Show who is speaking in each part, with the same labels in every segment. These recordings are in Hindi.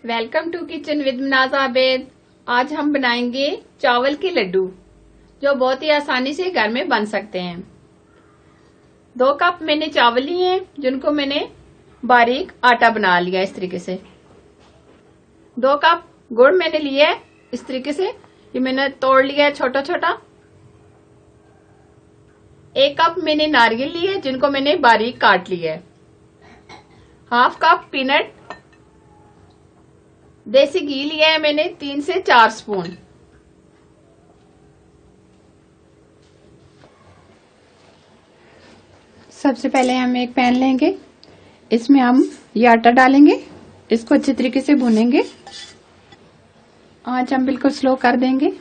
Speaker 1: Welcome to kitchen with Munaza Abed. आज हम बनाएंगे चावल के लड्डू जो बहुत ही आसानी से घर में बन सकते हैं। 2 कप मैंने चावल लिए हैं जिनको मैंने बारीक आटा बना लिया इस तरीके से। 2 कप गुड़ मैंने लिया है इस तरीके से, ये मैंने तोड़ लिया है छोटा छोटा। 1 कप मैंने नारियल लिए जिनको मैंने बारीक काट लिया है। हाफ कप पीनट देसी घी लिया है मैंने 3 से 4 स्पून। सबसे पहले हम एक पैन लेंगे, इसमें हम ये आटा डालेंगे, इसको अच्छे तरीके से भूनेंगे। आंच हम बिल्कुल स्लो कर देंगे,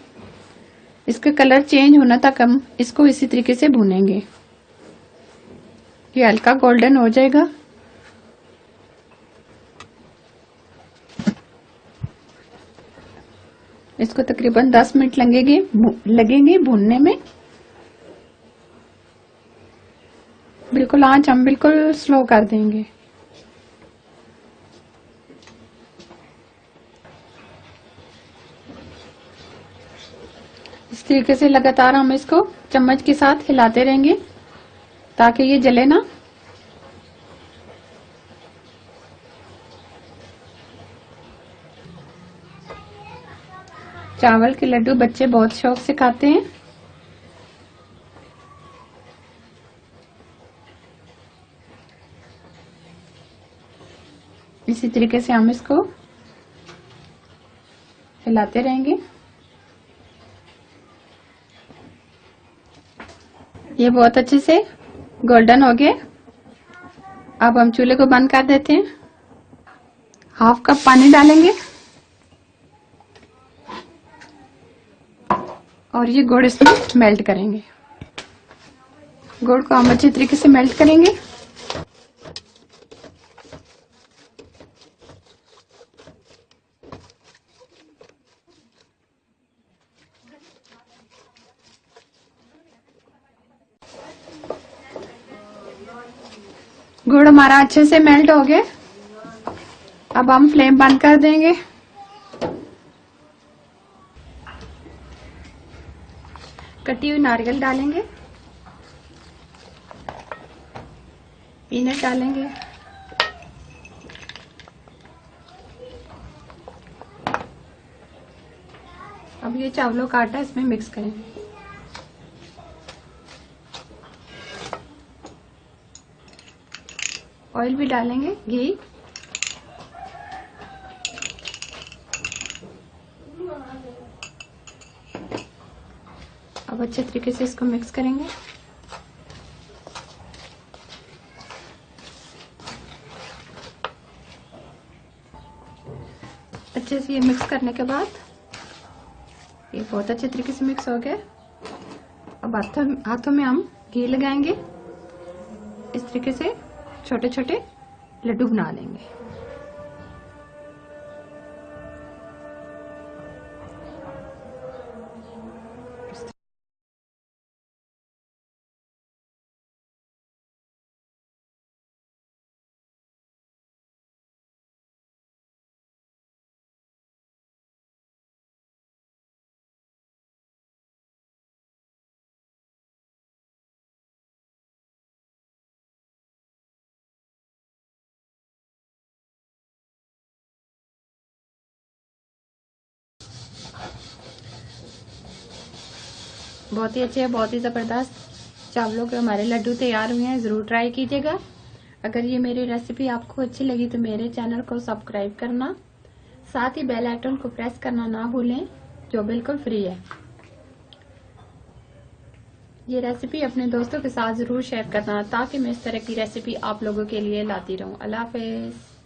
Speaker 1: इसका कलर चेंज होने तक हम इसको इसी तरीके से भूनेंगे। ये हल्का गोल्डन हो जाएगा। इसको तकरीबन 10 मिनट लगेंगे भूनने में। बिल्कुल आंच हम बिल्कुल स्लो कर देंगे। इस तरीके से लगातार हम इसको चम्मच के साथ हिलाते रहेंगे ताकि ये जले ना। चावल के लड्डू बच्चे बहुत शौक से खाते हैं। इसी तरीके से हम इसको हिलाते रहेंगे। ये बहुत अच्छे से गोल्डन हो गए। अब हम चूल्हे को बंद कर देते हैं। हाफ कप पानी डालेंगे और ये गुड़ इसमें मेल्ट करेंगे। गुड़ को हम अच्छे तरीके से मेल्ट करेंगे। गुड़ हमारा अच्छे से मेल्ट हो गया। अब हम फ्लेम बंद कर देंगे। कटी हुई नारियल डालेंगे, पीनट डालेंगे, अब ये चावलों का आटा इसमें मिक्स करेंगे। ऑयल भी डालेंगे, घी। अब अच्छे तरीके से इसको मिक्स करेंगे। अच्छे से ये मिक्स करने के बाद ये बहुत अच्छे तरीके से मिक्स हो गया। अब हाथों में हम घी लगाएंगे, इस तरीके से छोटे छोटे लड्डू बना लेंगे। बहुत ही अच्छे, बहुत ही ज़बरदस्त चावलों के हमारे लड्डू तैयार हुए हैं। ज़रूर ट्राई कीजिएगा। अगर ये मेरी रेसिपी आपको अच्छी लगी तो मेरे चैनल को सब्सक्राइब करना, साथ ही बेल आइकन को प्रेस करना ना भूलें, जो बिल्कुल फ्री है। ये रेसिपी अपने दोस्तों के साथ ज़रूर शेयर करना ताकि मैं इस तरह की रेसिपी आप लोगों के लिए लाती रहूं। अल्लाह हाफिज़।